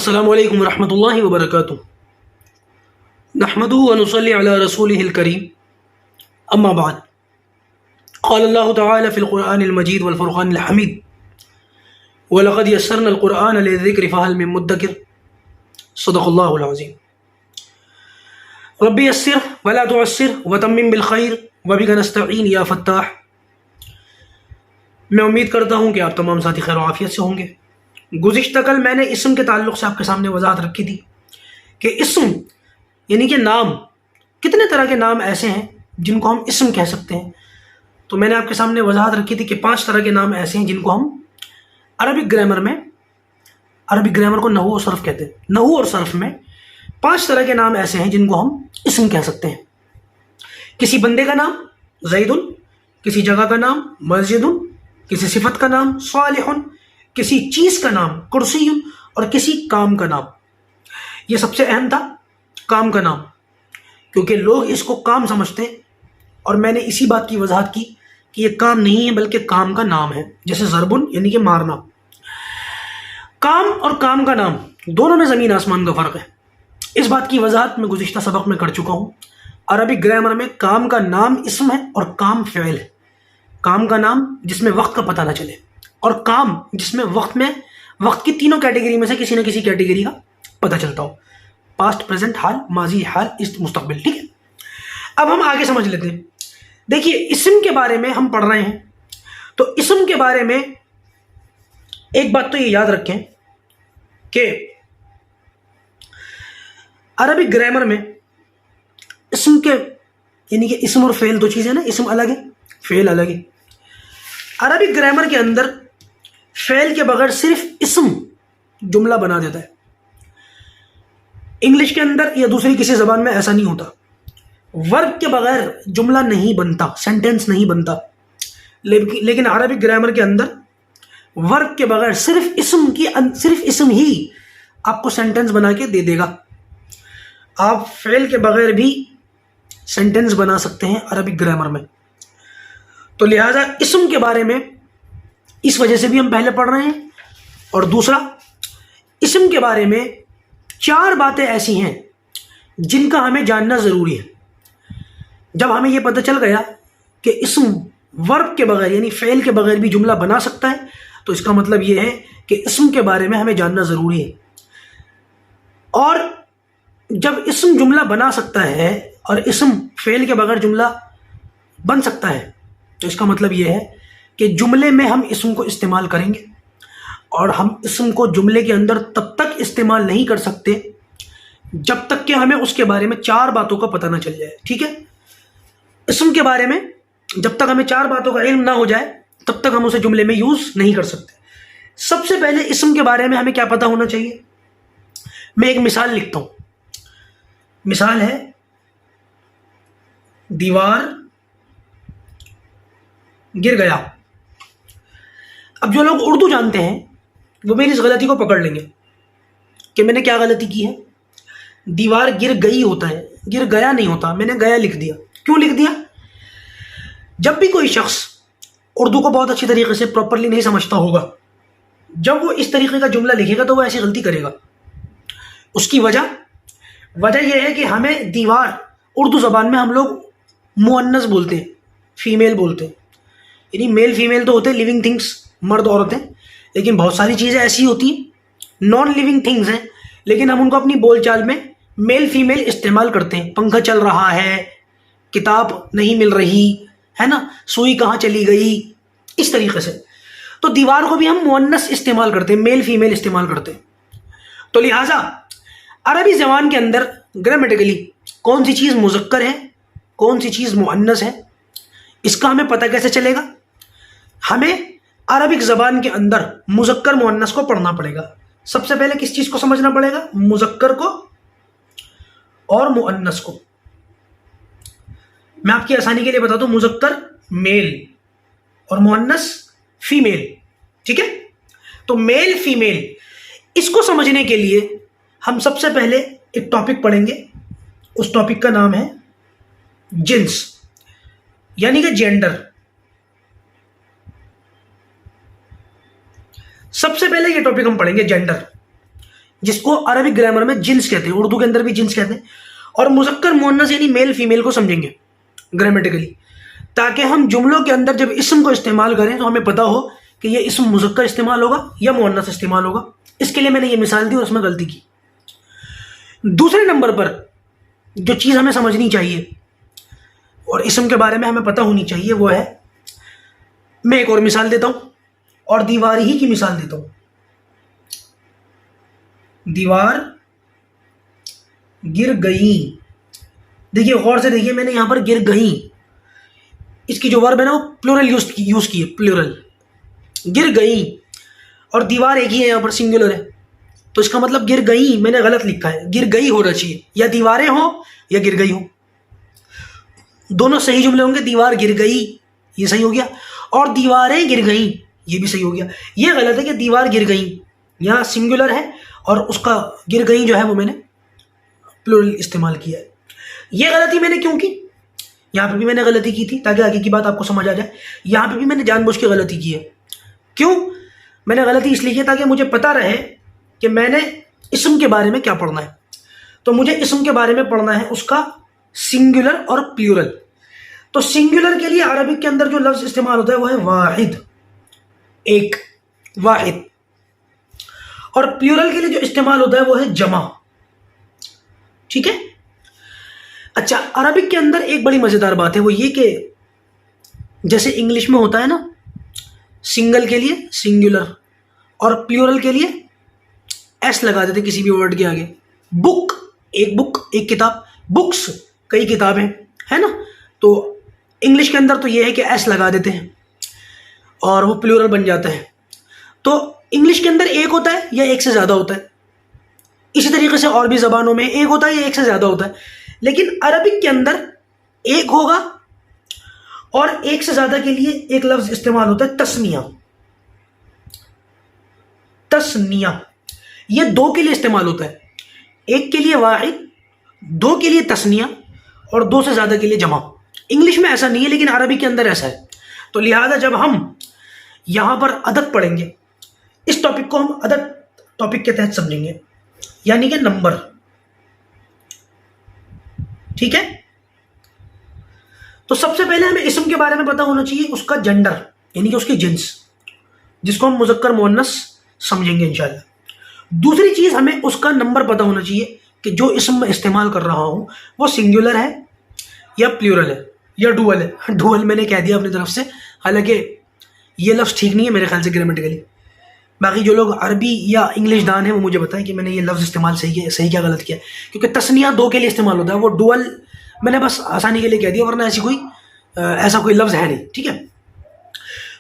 السلام علیکم ورحمۃ اللہ وبرکاتہ نحمدہ ونصلی علی رسولہ الکریم اما بعد قال اللہ تعالی فی القرآن المجید والفرقان الحمید وَلَقَدْ يَسَّرْنَا الْقُرْآنَ لِلذِّكْرِ فَهَلْ مِن مُدَّكِرٍ صدق اللہ العظیم. رب یسر ولا تعسر وتمم بالخیر وبک نستعین یا فتاح. میں امید کرتا ہوں کہ آپ تمام ساتھی خیر و عافیت سے ہوں گے. گزشتہ کل میں نے اسم کے تعلق سے آپ کے سامنے وضاحت رکھی تھی کہ اسم یعنی کہ نام، کتنے طرح کے نام ایسے ہیں جن کو ہم اسم کہہ سکتے ہیں. تو میں نے آپ کے سامنے وضاحت رکھی تھی کہ 5 طرح کے نام ایسے ہیں جن کو ہم عربک گرامر کو نحو و صرف کہتے ہیں. نحو اور صرف میں 5 طرح کے نام ایسے ہیں جن کو ہم اسم کہہ سکتے ہیں. کسی بندے کا نام زید، کسی جگہ کا نام مسجد، کسی صفت کا نام صالح، کسی چیز کا نام کرسی اور کسی کام کا نام. یہ سب سے اہم تھا کام کا نام، کیونکہ لوگ اس کو کام سمجھتے ہیں اور میں نے اسی بات کی وضاحت کی کہ یہ کام نہیں ہے بلکہ کام کا نام ہے. جیسے ضربن یعنی کہ مارنا. کام اور کام کا نام دونوں میں زمین آسمان کا فرق ہے. اس بات کی وضاحت میں گزشتہ سبق میں کر چکا ہوں. عربک گرامر میں کام کا نام اسم ہے اور کام فعل ہے. کام کا نام جس میں وقت کا پتہ نہ چلے، اور کام جس میں وقت کی تینوں کیٹیگری میں سے کسی نہ کسی کیٹیگری کا پتہ چلتا ہو. پاسٹ، پریزنٹ، حال، ماضی، حال، مستقبل. ٹھیک ہے، اب ہم آگے سمجھ لیتے ہیں. دیکھیے، اسم کے بارے میں ہم پڑھ رہے ہیں تو اسم کے بارے میں ایک بات تو یہ یاد رکھیں کہ عربک گرامر میں اسم کے یعنی کہ اسم اور فعل دو چیزیں نا. اسم الگ ہے، فعل الگ ہے. عربک گرامر کے اندر فعل کے بغیر صرف اسم جملہ بنا دیتا ہے. انگلش کے اندر یا دوسری کسی زبان میں ایسا نہیں ہوتا. ورب کے بغیر جملہ نہیں بنتا، سینٹینس نہیں بنتا. لیکن عربک گرامر کے اندر ورب کے بغیر صرف اسم ہی آپ کو سینٹینس بنا کے دے دے گا. آپ فعل کے بغیر بھی سینٹینس بنا سکتے ہیں عربک گرامر میں. تو لہٰذا اسم کے بارے میں اس وجہ سے بھی ہم پہلے پڑھ رہے ہیں. اور دوسرا، اسم کے بارے میں 4 باتیں ایسی ہیں جن کا ہمیں جاننا ضروری ہے. جب ہمیں یہ پتہ چل گیا کہ اسم ورب کے بغیر یعنی فعل کے بغیر بھی جملہ بنا سکتا ہے تو اس کا مطلب یہ ہے کہ اسم کے بارے میں ہمیں جاننا ضروری ہے. اور جب اسم جملہ بنا سکتا ہے اور اسم فعل کے بغیر جملہ بن سکتا ہے تو اس کا مطلب یہ ہے کہ جملے میں ہم اسم کو استعمال کریں گے. اور ہم اسم کو جملے کے اندر تب تک استعمال نہیں کر سکتے جب تک کہ ہمیں اس کے بارے میں 4 باتوں کا پتہ نہ چل جائے. ٹھیک ہے، اسم کے بارے میں جب تک ہمیں 4 باتوں کا علم نہ ہو جائے تب تک ہم اسے جملے میں یوز نہیں کر سکتے. سب سے پہلے اسم کے بارے میں ہمیں کیا پتہ ہونا چاہیے؟ میں ایک مثال لکھتا ہوں. مثال ہے دیوار گر گیا. اب جو لوگ اردو جانتے ہیں وہ میری اس غلطی کو پکڑ لیں گے کہ میں نے کیا غلطی کی ہے. دیوار گر گئی ہوتا ہے، گر گیا نہیں ہوتا. میں نے گیا لکھ دیا. کیوں لکھ دیا؟ جب بھی کوئی شخص اردو کو بہت اچھی طریقے سے پراپرلی نہیں سمجھتا ہوگا، جب وہ اس طریقے کا جملہ لکھے گا تو وہ ایسی غلطی کرے گا. اس کی وجہ یہ ہے کہ ہمیں دیوار اردو زبان میں ہم لوگ مؤنث بولتے ہیں، فیمیل بولتے ہیں. یعنی میل فیمیل تو ہوتے ہیں لیونگ تھنگس، مرد عورتیں، لیکن بہت ساری چیزیں ایسی ہوتی ہیں نان لیونگ تھنگس ہیں لیکن ہم ان کو اپنی بول چال میں میل فیمیل استعمال کرتے ہیں. پنکھا چل رہا ہے، کتاب نہیں مل رہی ہے نا، سوئی کہاں چلی گئی، اس طریقے سے. تو دیوار کو بھی ہم مؤنث استعمال کرتے ہیں، میل فیمیل استعمال کرتے ہیں. تو لہٰذا عربی زبان کے اندر گرامیٹیکلی کون سی چیز مذکر ہے، کون سی چیز مؤنث ہے، اس کا ہمیں پتہ کیسے چلے گا؟ ہمیں عربک زبان کے اندر مذکر مؤنث کو پڑھنا پڑے گا. سب سے پہلے کس چیز کو سمجھنا پڑے گا؟ مذکر کو اور مؤنث کو. میں آپ کی آسانی کے لیے بتا دوں، مذکر میل اور مؤنث فیمیل. ٹھیک ہے، تو میل فیمیل اس کو سمجھنے کے لیے ہم سب سے پہلے ایک ٹاپک پڑھیں گے. اس ٹاپک کا نام ہے جنس یعنی کہ جینڈر. سب سے پہلے یہ ٹاپک ہم پڑھیں گے جینڈر جس کو عربک گرامر میں جنس کہتے ہیں، اردو کے اندر بھی جنس کہتے ہیں. اور مذکر مؤنث یعنی میل فیمیل کو سمجھیں گے گرامیٹیکلی، تاکہ ہم جملوں کے اندر جب اسم کو استعمال کریں تو ہمیں پتا ہو کہ یہ اسم مذکر استعمال ہوگا یا مؤنث استعمال ہوگا. اس کے لیے میں نے یہ مثال دی اور اس میں غلطی کی. دوسرے نمبر پر جو چیز ہمیں سمجھنی چاہیے اور اسم کے بارے میں ہمیں پتہ ہونی چاہیے وہ ہے، میں ایک اور مثال دیتا ہوں اور دیوار ہی کی مثال دیتا ہوں. دیوار گر گئی. دیکھیے غور سے دیکھیے، میں نے یہاں پر گر گئی، اس کی جو ورب ہے نا وہ پلورل یوز کی ہے، پلورل. گر گئی اور دیوار ایک ہی ہے، یہاں پر سنگولر ہے، تو اس کا مطلب گر گئی میں نے غلط لکھا ہے، گر گئی ہونا چاہیے، یا دیواریں ہوں یا گر گئی ہوں، دونوں صحیح جملے ہوں گے. دیوار گر گئی یہ صحیح ہو گیا، اور دیواریں گر گئیں یہ بھی صحیح ہو گیا. یہ غلط ہے کہ دیوار گر گئیں، یہاں سنگولر ہے اور اس کا گر گئیں جو ہے وہ میں نے پلورل استعمال کیا ہے. یہ غلطی میں نے کیوں کی؟ یہاں پہ بھی میں نے غلطی کی تھی تاکہ آگے کی بات آپ کو سمجھ آ جائے. یہاں پہ بھی میں نے جان بوجھ کے غلطی کی ہے. کیوں میں نے غلطی اس لیے کی تاکہ مجھے پتہ رہے کہ میں نے اسم کے بارے میں کیا پڑھنا ہے. تو مجھے اسم کے بارے میں پڑھنا ہے اس کا سنگولر اور پلورل. تو سنگولر کے لیے عربک کے اندر جو لفظ استعمال ہوتا ہے وہ ہے واحد، ایک، واحد. اور پلورل کے لیے جو استعمال ہوتا ہے وہ ہے جمع. ٹھیک ہے. اچھا، عربک کے اندر ایک بڑی مزیدار بات ہے وہ یہ کہ جیسے انگلش میں ہوتا ہے نا، سنگل کے لیے سنگولر اور پلورل کے لیے ایس لگا دیتے کسی بھی ورڈ کے آگے. بک ایک کتاب، بکس کئی کتابیں ہے نا. تو انگلش کے اندر تو یہ ہے کہ ایس لگا دیتے ہیں اور وہ پلورل بن جاتا ہے. تو انگلش کے اندر ایک ہوتا ہے یا ایک سے زیادہ ہوتا ہے، اسی طریقے سے اور بھی زبانوں میں ایک ہوتا ہے یا ایک سے زیادہ ہوتا ہے. لیکن عربک کے اندر ایک ہوگا اور ایک سے زیادہ کے لیے ایک لفظ استعمال ہوتا ہے تسنیہ. تسنیہ یہ دو کے لیے استعمال ہوتا ہے، ایک کے لیے واحد، دو کے لیے تسنیہ اور دو سے زیادہ کے لیے جمع. انگلش میں ایسا نہیں ہے لیکن عربی کے اندر ایسا ہے. تو لہذا جب ہم یہاں پر عدد پڑھیں گے، اس ٹاپک کو ہم عدد ٹاپک کے تحت سمجھیں گے، یعنی کہ نمبر. ٹھیک ہے. تو سب سے پہلے ہمیں اسم کے بارے میں پتا ہونا چاہیے اس کا جنڈر یعنی کہ اس کی جنس، جس کو ہم مذکر مؤنث سمجھیں گے انشاءاللہ. دوسری چیز ہمیں اس کا نمبر پتا ہونا چاہیے کہ جو اسم میں استعمال کر رہا ہوں وہ سنگولر ہے یا پلورل ہے یا ڈوول ہے. ڈوول میں نے کہہ دیا اپنی طرف سے، حالانکہ یہ لفظ ٹھیک نہیں ہے میرے خیال سے گرامیٹیکلی. باقی جو لوگ عربی یا انگلش دان ہیں وہ مجھے بتائیں کہ میں نے یہ لفظ استعمال صحیح کیا غلط کیا، کیونکہ تسنیہ دو کے لیے استعمال ہوتا ہے، وہ ڈوول میں نے بس آسانی کے لیے کہہ دیا، ورنہ ایسا کوئی لفظ ہے نہیں. ٹھیک ہے.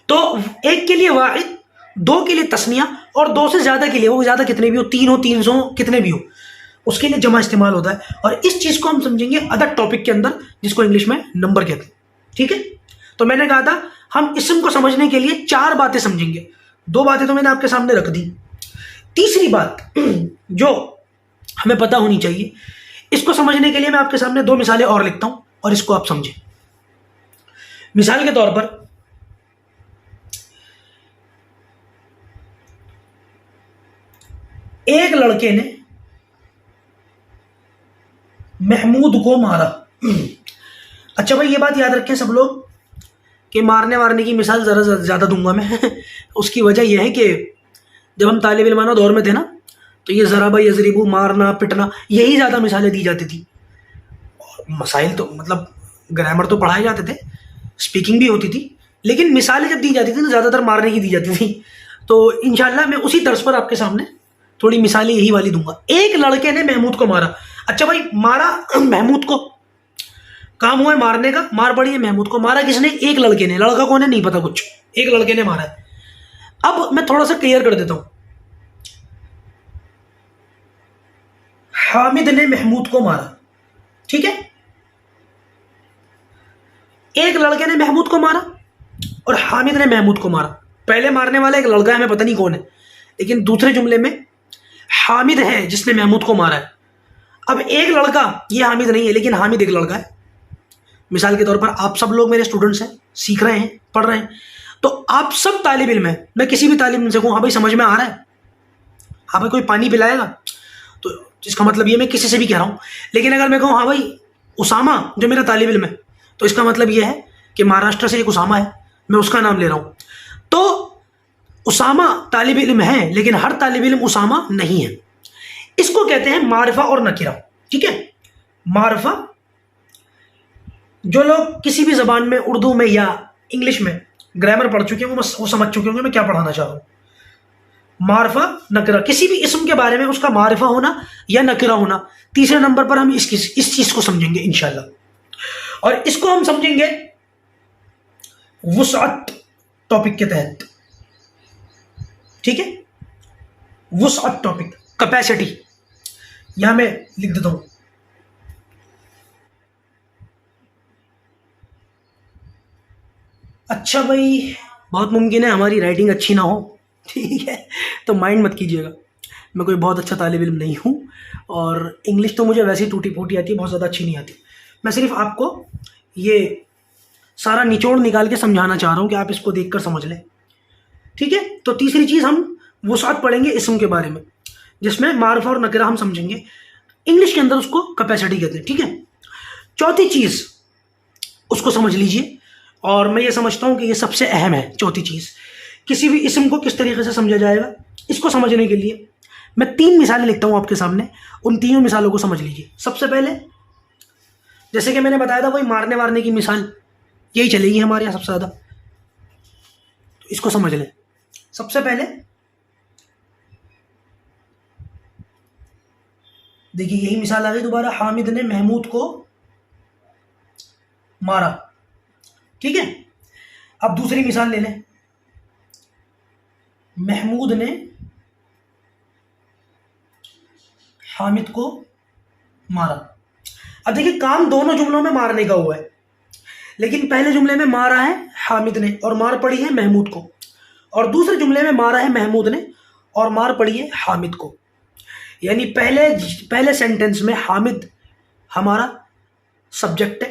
تو ایک کے لیے واحد، دو کے لیے تسنیہ اور دو سے زیادہ کے لیے، وہ زیادہ کتنے بھی ہو، 3 ہو 300 کتنے بھی ہو، اس کے لیے جمع استعمال ہوتا ہے. اور اس چیز کو ہم سمجھیں گے عدد ٹاپک کے اندر، جس کو انگلش میں نمبر کہتے ہیں. ٹھیک ہے. تو میں نے کہا تھا ہم اسم کو سمجھنے کے لیے 4 باتیں سمجھیں گے. 2 باتیں تو میں نے آپ کے سامنے رکھ دی. تیسری بات جو ہمیں پتہ ہونی چاہیے، اس کو سمجھنے کے لیے میں آپ کے سامنے 2 مثالیں اور لکھتا ہوں اور اس کو آپ سمجھیں. مثال کے طور پر ایک لڑکے نے محمود کو مارا. اچھا بھائی، یہ بات یاد رکھیں سب لوگ کہ مارنے کی مثال ذرا زیادہ دوں گا میں. اس کی وجہ یہ ہے کہ جب ہم طالب علمانہ دور میں تھے نا، تو یہ ضرب یضرب، مارنا پٹنا، یہی زیادہ مثالیں دی جاتی تھی. مسائل تو مطلب گرامر تو پڑھائے جاتے تھے، اسپیکنگ بھی ہوتی تھی، لیکن مثالیں جب دی جاتی تھیں تو زیادہ تر مارنے کی دی جاتی تھی. تو انشاءاللہ میں اسی طرز پر آپ کے سامنے تھوڑی مثالیں یہی والی دوں گا. ایک لڑکے نے محمود کو مارا. اچھا بھائی، مارا محمود کو، کام ہوا ہے مارنے کا، مار پڑی ہے محمود کو. مارا کس نے؟ ایک لڑکے نے. لڑکا کون ہے نہیں پتا کچھ، ایک لڑکے نے مارا ہے. اب میں تھوڑا سا کلیئر کر دیتا ہوں. حامد نے محمود کو مارا. ٹھیک ہے. ایک لڑکے نے محمود کو مارا اور حامد نے محمود کو مارا. پہلے مارنے والا ایک لڑکا ہے، ہمیں پتہ نہیں کون ہے، لیکن دوسرے جملے میں حامد ہے جس نے محمود کو مارا ہے. اب ایک لڑکا، یہ حامد نہیں ہے لیکن حامد ایک لڑکا ہے. مثال کے طور پر آپ سب لوگ میرے اسٹوڈنٹس ہیں، سیکھ رہے ہیں، پڑھ رہے ہیں، تو آپ سب طالب علم ہیں. میں کسی بھی طالب علم سے کہوں ہاں بھائی سمجھ میں آ رہا ہے، ہاں بھائی کوئی پانی پلائے گا، اس کا مطلب یہ میں کسی سے بھی کہہ رہا ہوں. لیکن اگر میں کہوں ہاں بھائی اسامہ جو میرا طالب علم ہے، تو اس کا مطلب یہ ہے کہ مہاراشٹر سے ایک اسامہ ہے، میں اس کا نام لے رہا ہوں. تو اسامہ طالب علم ہے، لیکن ہر طالب علم اسامہ نہیں ہے. اس کو کہتے ہیں معرفہ اور نکرہ. ٹھیک ہے، معرفہ جو لوگ کسی بھی زبان میں، اردو میں یا انگلش میں گرامر پڑھ چکے ہیں وہ سمجھ چکے ہوں گے میں کیا پڑھانا چاہ رہا ہوں. معرفہ نکرہ، کسی بھی اسم کے بارے میں اس کا معرفہ ہونا یا نکرہ ہونا. تیسرے نمبر پر ہم اس چیز کو سمجھیں گے انشاءاللہ، اور اس کو ہم سمجھیں گے وسعت ٹاپک کے تحت. ٹھیک ہے، وسعت ٹاپک، کیپیسٹی. یہاں میں لکھ دیتا ہوں. اچھا بھائی، بہت ممکن ہے ہماری رائٹنگ اچھی نہ ہو، ٹھیک ہے، تو مائنڈ مت کیجیے گا. میں کوئی بہت اچھا طالب علم نہیں ہوں، اور انگلش تو مجھے ویسے ہی ٹوٹی پھوٹی آتی ہے، بہت زیادہ اچھی نہیں آتی. میں صرف آپ کو یہ سارا نچوڑ نکال کے سمجھانا چاہ رہا ہوں کہ آپ اس کو دیکھ کر سمجھ لیں. ٹھیک ہے، تو تیسری چیز ہم وسعت پڑھیں گے اسم کے بارے میں، جس میں معرفہ اور نکرہ ہم سمجھیں گے. انگلش کے اندر اس کو کیپیسٹی کہتے ہیں. ٹھیک ہے، چوتھی چیز اس کو سمجھ لیجئے، اور میں یہ سمجھتا ہوں کہ یہ سب سے اہم ہے. چوتھی چیز، کسی بھی اسم کو کس طریقے سے سمجھا جائے گا، اس کو سمجھنے کے لیے میں 3 مثالیں لکھتا ہوں آپ کے سامنے. ان تینوں مثالوں کو سمجھ لیجئے. سب سے پہلے جیسے کہ میں نے بتایا تھا وہی مارنے وارنے کی مثال، یہی چلے گی ہمارے یہاں سب سے زیادہ، تو اس کو سمجھ لیں. سب سے پہلے دیکھیے یہی مثال آ گئی دوبارہ، حامد نے محمود کو مارا. ٹھیک ہے، اب دوسری مثال لے لیں، محمود نے حامد کو مارا. اب دیکھیے کام دونوں جملوں میں مارنے کا ہوا ہے، لیکن پہلے جملے میں مارا ہے حامد نے اور مار پڑی ہے محمود کو، اور دوسرے جملے میں مارا ہے محمود نے اور مار پڑی ہے حامد کو. یعنی پہلے سینٹنس میں حامد ہمارا سبجیکٹ ہے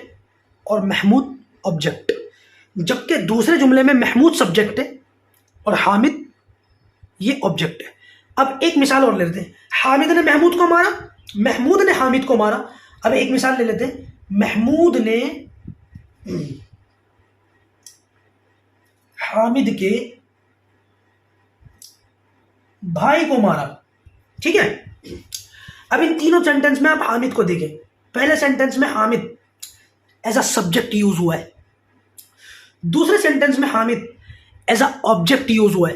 اور محمود آبجیکٹ، جبکہ دوسرے جملے میں محمود سبجیکٹ ہے اور حامد یہ آبجیکٹ ہے. اب ایک مثال اور لے لیتے ہیں، حامد نے محمود کو مارا، محمود نے حامد کو مارا. اب ایک مثال لے لیتے ہیں، محمود نے حامد کے بھائی کو مارا. ٹھیک ہے، اب ان تینوں سینٹنس میں آپ حامد کو دیکھیں. پہلے سینٹنس میں Hamid as a subject use ہوا ہے، دوسرے سینٹنس میں Hamid as a object use ہوا ہے،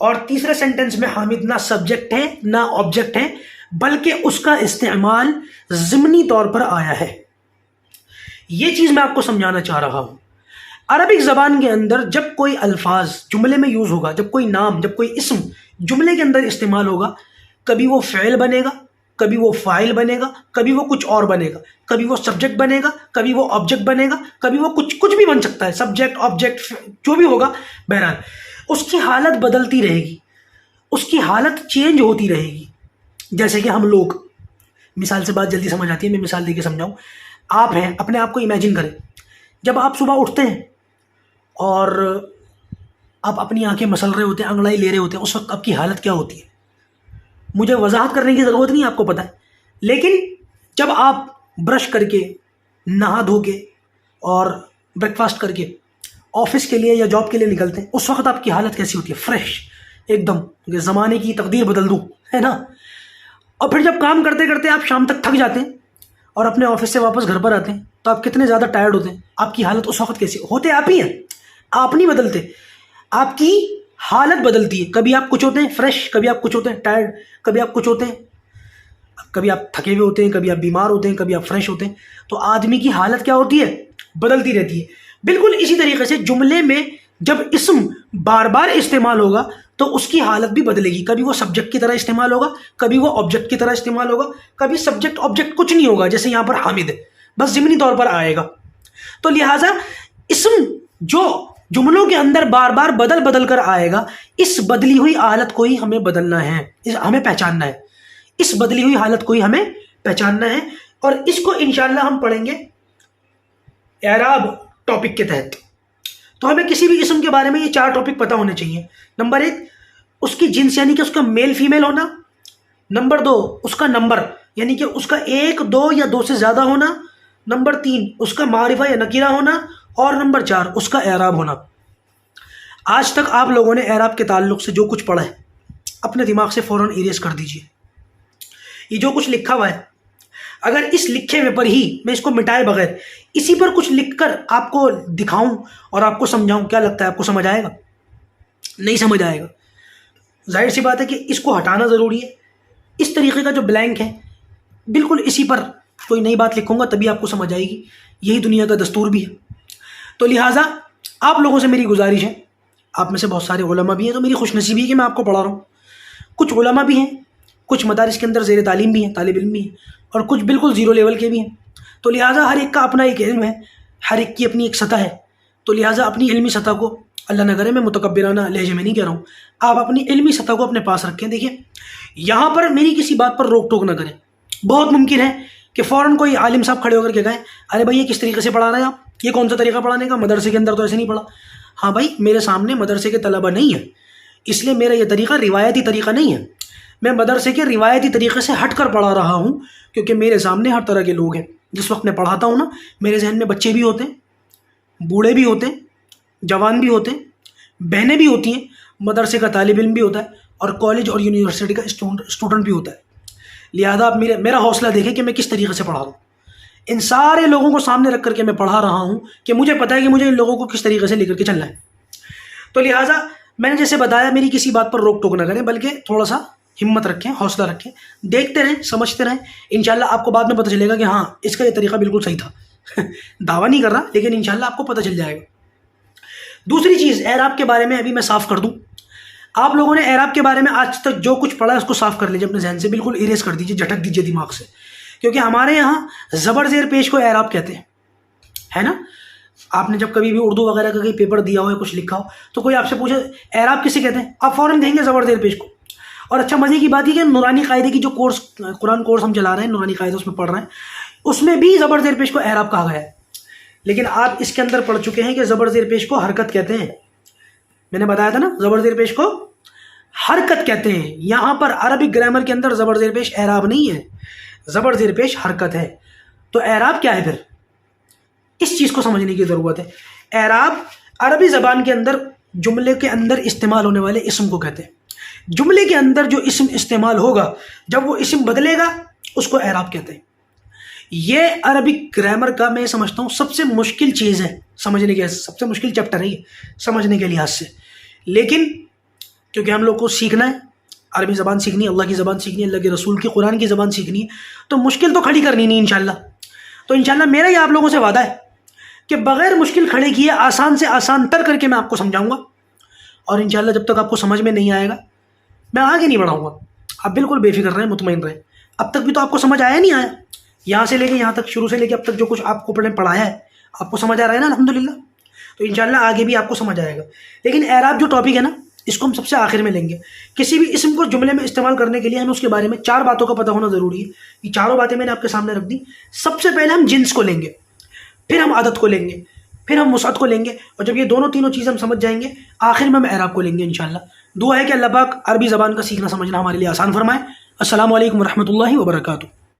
اور تیسرے سینٹنس میں حامد نہ سبجیکٹ ہے نہ آبجیکٹ ہے، بلکہ اس کا استعمال ضمنی طور پر آیا ہے. یہ چیز میں آپ کو سمجھانا چاہ رہا ہوں. عربک زبان کے اندر جب کوئی الفاظ جملے میں یوز ہوگا، جب کوئی نام، جب کوئی اسم جملے کے اندر استعمال ہوگا، کبھی وہ فعل بنے گا، کبھی وہ فاعل بنے گا، کبھی وہ کچھ اور بنے گا، کبھی وہ سبجیکٹ بنے گا، کبھی وہ آبجیکٹ بنے گا، کبھی وہ کچھ بھی بن سکتا ہے، سبجیکٹ آبجیکٹ جو بھی ہوگا. بہرحال اس کی حالت بدلتی رہے گی، اس کی حالت چینج ہوتی رہے گی. جیسے کہ ہم لوگ، مثال سے بات جلدی سمجھ آتی ہے، میں مثال دے کے سمجھاؤں. آپ ہیں، اپنے آپ کو امیجن کریں، جب آپ صبح اٹھتے ہیں اور آپ اپنی آنکھیں مسل رہے ہوتے ہیں، انگڑائی لے رہے ہوتے ہیں، اس وقت آپ کی حالت کیا ہوتی ہے؟ مجھے وضاحت کرنے کی ضرورت نہیں، آپ کو پتہ ہے. لیکن جب آپ برش کر کے، نہا دھو کے اور بریک فاسٹ کر کے آفس کے لیے یا جاب کے لیے نکلتے ہیں، اس وقت آپ کی حالت کیسی ہوتی ہے؟ فریش ایک دم، کہ زمانے کی تقدیر بدل دوں، ہے نا. اور پھر جب کام کرتے کرتے آپ شام تک تھک جاتے ہیں اور اپنے آفس سے واپس گھر پر آتے ہیں، تو آپ کتنے زیادہ ٹائرڈ ہوتے ہیں. آپ کی حالت اس وقت کیسی ہوتے؟ آپ ہی ہیں، آپ نہیں بدلتے، آپ کی حالت بدلتی ہے. کبھی آپ کچھ ہوتے ہیں فریش، کبھی آپ کچھ ہوتے ہیں ٹائرڈ، کبھی آپ کچھ ہوتے ہیں، کبھی آپ تھکے ہوئے ہوتے ہیں، کبھی آپ بیمار ہوتے ہیں، کبھی آپ فریش ہوتے ہیں. تو آدمی کی حالت کیا ہوتی ہے؟ بدلتی رہتی ہے. بالکل اسی طریقے سے جملے میں جب اسم بار بار استعمال ہوگا تو اس کی حالت بھی بدلے گی. کبھی وہ سبجیکٹ کی طرح استعمال ہوگا، کبھی وہ آبجیکٹ کی طرح استعمال ہوگا، کبھی سبجیکٹ آبجیکٹ کچھ نہیں ہوگا، جیسے یہاں پر حامد ہے، بس ضمنی طور پر آئے گا. تو لہٰذا اسم جو جملوں کے اندر بار بار بدل کر آئے گا، اس بدلی ہوئی حالت کو ہی ہمیں بدلنا ہے، ہمیں پہچاننا ہے. اس بدلی ہوئی حالت کو ہی ہمیں پہچاننا ہے، اور اس کو انشاءاللہ ہم پڑھیں گے اعراب ٹاپک کے تحت. تو ہمیں کسی بھی اسم کے بارے میں یہ 4 ٹاپک پتہ ہونے چاہیے. نمبر 1، اس کی جنس، یعنی کہ اس کا میل فیمیل ہونا. نمبر 2 اس کا نمبر، یعنی کہ اس کا 1 2 یا 2 سے زیادہ ہونا، نمبر 3 اس کا معرفہ یا نکیرہ ہونا، اور نمبر 4 اس کا اعراب ہونا۔ آج تک آپ لوگوں نے اعراب کے تعلق سے جو کچھ پڑھا ہے اپنے دماغ سے فوراً ایریز کر دیجئے۔ یہ جو کچھ لکھا ہوا ہے، اگر اس لکھے ہوئے پر ہی میں اس کو مٹائے بغیر اسی پر کچھ لکھ کر آپ کو دکھاؤں اور آپ کو سمجھاؤں، کیا لگتا ہے آپ کو سمجھ آئے گا؟ نہیں سمجھ آئے گا۔ ظاہر سی بات ہے کہ اس کو ہٹانا ضروری ہے۔ اس طریقے کا جو بلینک ہے بالکل اسی پر کوئی نئی بات لکھوں گا تبھی آپ کو سمجھ آئے گی، یہی دنیا کا دستور بھی ہے۔ تو لہٰذا آپ لوگوں سے میری گزارش ہے، آپ میں سے بہت سارے علماء بھی ہیں، تو میری خوش نصیبی ہے کہ میں آپ کو پڑھا رہا ہوں۔ کچھ علماء بھی ہیں، کچھ مدارس کے اندر زیر تعلیم بھی ہیں، طالب علم بھی ہیں، اور کچھ بالکل زیرو لیول کے بھی ہیں۔ تو لہٰذا ہر ایک کا اپنا ایک علم ہے، ہر ایک کی اپنی ایک سطح ہے۔ تو لہٰذا اپنی علمی سطح کو، اللہ نہ کرے میں متکبرانہ لہجے میں نہیں کہہ رہا ہوں، آپ اپنی علمی سطح کو اپنے پاس رکھیں۔ دیکھیں یہاں پر میری کسی بات پر روک ٹوک نہ کریں۔ بہت ممکن ہے کہ فوراً کوئی عالم صاحب کھڑے ہو کر کے کہیں ارے بھائی یہ کس طریقے سے پڑھا رہے ہیں آپ، یہ کون سا طریقہ پڑھانے کا، مدرسے کے اندر تو ایسے نہیں پڑھا۔ ہاں بھائی، میرے سامنے مدرسے کے طلبہ نہیں ہیں، اس لیے میرا یہ طریقہ روایتی طریقہ نہیں ہے۔ میں مدرسے کے روایتی طریقے سے ہٹ کر پڑھا رہا ہوں، کیونکہ میرے سامنے ہر طرح کے لوگ ہیں۔ جس وقت میں پڑھاتا ہوں نا، میرے ذہن میں بچے بھی ہوتے ہیں، بوڑھے بھی ہوتے ہیں، جوان بھی ہوتے ہیں، بہنیں بھی ہوتی ہیں، مدرسے کا طالب علم بھی ہوتا ہے، اور کالج اور یونیورسٹی کا اسٹوڈنٹ بھی ہوتا ہے۔ لہٰذا آپ میرا حوصلہ دیکھیں کہ میں کس طریقے سے پڑھا رہا ہوں۔ ان سارے لوگوں کو سامنے رکھ کر کے میں پڑھا رہا ہوں کہ مجھے پتہ ہے کہ مجھے ان لوگوں کو کس طریقے سے لے کر کے چلنا ہے۔ تو لہٰذا میں نے جیسے بتایا، میری کسی بات پر روک ٹوک نہ کریں، بلکہ تھوڑا سا ہمت رکھیں، حوصلہ رکھیں، دیکھتے رہیں، سمجھتے رہیں۔ انشاءاللہ آپ کو بعد میں پتہ چلے گا کہ ہاں اس کا یہ طریقہ بالکل صحیح تھا۔ دعویٰ نہیں کر رہا، لیکن انشاءاللہ آپ کو پتہ چل جائے گا۔ دوسری چیز اعراب کے بارے میں ابھی میں صاف کر دوں۔ آپ لوگوں نے اعراب کے بارے میں آج تک جو کچھ پڑھا ہے اس کو صاف کر لیجیے اپنے ذہن سے، بالکل ایریز کر دیجیے، جھٹک دیجیے دماغ سے، کیونکہ ہمارے یہاں زبر زیر پیش کو اعراب کہتے ہیں، ہے نا؟ آپ نے جب کبھی بھی اردو وغیرہ کا کوئی پیپر دیا ہو یا کچھ لکھا ہو تو کوئی آپ سے پوچھے اعراب کسے کہتے ہیں، آپ فوراً کہیں گے زبر زیر پیش کو۔ اور اچھا مزے کی بات یہ کہ نورانی قاعدے کی جو قرآن کورس ہم چلا رہے ہیں، نورانی قاعدہ اس میں پڑھ رہے ہیں، اس میں بھی زبر زیر پیش کو اعراب کہا گیا ہے۔ لیکن آپ اس کے اندر پڑھ چکے ہیں کہ زبر زیر پیش کو حرکت کہتے ہیں۔ میں نے بتایا تھا نا، زبر زیر پیش کو حرکت کہتے ہیں۔ یہاں پر عربک گرامر کے اندر زبر زیر پیش اعراب نہیں ہے، زبر زیر پیش حرکت ہے۔ تو اعراب کیا ہے پھر؟ اس چیز کو سمجھنے کی ضرورت ہے۔ اعراب عربی زبان کے اندر جملے کے اندر استعمال ہونے والے اسم کو کہتے ہیں۔ جملے کے اندر جو اسم استعمال ہوگا، جب وہ اسم بدلے گا، اس کو اعراب کہتے ہیں۔ یہ عربک گرامر کا میں سمجھتا ہوں سب سے مشکل چیز ہے سمجھنے کے، سب سے مشکل چیپٹر ہے یہ سمجھنے کے لحاظ سے۔ لیکن کیونکہ ہم لوگ کو سیکھنا ہے، عربی زبان سیکھنی ہے، اللہ کی زبان سیکھنی ہے، اللہ کے رسول کی قرآن کی زبان سیکھنی ہے، تو مشکل تو کھڑی کرنی نہیں انشاءاللہ۔ تو انشاءاللہ میرا یہ آپ لوگوں سے وعدہ ہے کہ بغیر مشکل کھڑے کیے آسان سے آسان تر کر کے میں آپ کو سمجھاؤں گا، اور انشاءاللہ جب تک آپ کو سمجھ میں نہیں آئے گا میں آگے نہیں بڑھاؤں گا۔ آپ بالکل بے فکر رہیں، مطمئن رہیں۔ اب تک بھی تو آپ کو سمجھ آیا نہیں آیا؟ یہاں سے لے کے یہاں تک، شروع سے لے کے اب تک جو کچھ آپ کو پڑھایا ہے آپ کو سمجھ آ رہا ہے نا الحمدللہ؟ تو انشاءاللہ آگے بھی آپ کو سمجھ آئے گا۔ لیکن اعراب جو ٹاپک ہے نا، اس کو ہم سب سے آخر میں لیں گے۔ کسی بھی اسم کو جملے میں استعمال کرنے کے لیے ہمیں اس کے بارے میں 4 باتوں کا پتہ ہونا ضروری ہے۔ یہ چاروں باتیں میں نے آپ کے سامنے رکھ دی۔ سب سے پہلے ہم جنس کو لیں گے، پھر ہم عدد کو لیں گے، پھر ہم وسعت کو لیں گے، اور جب یہ تینوں چیزیں ہم سمجھ جائیں گے، آخر میں ہم اعراب کو لیں گے انشاءاللہ۔ دعا ہے کہ اللہ پاک عربی زبان کا سیکھنا سمجھنا ہمارے لیے آسان فرمائے۔ السلام علیکم ورحمۃ اللہ وبرکاتہ۔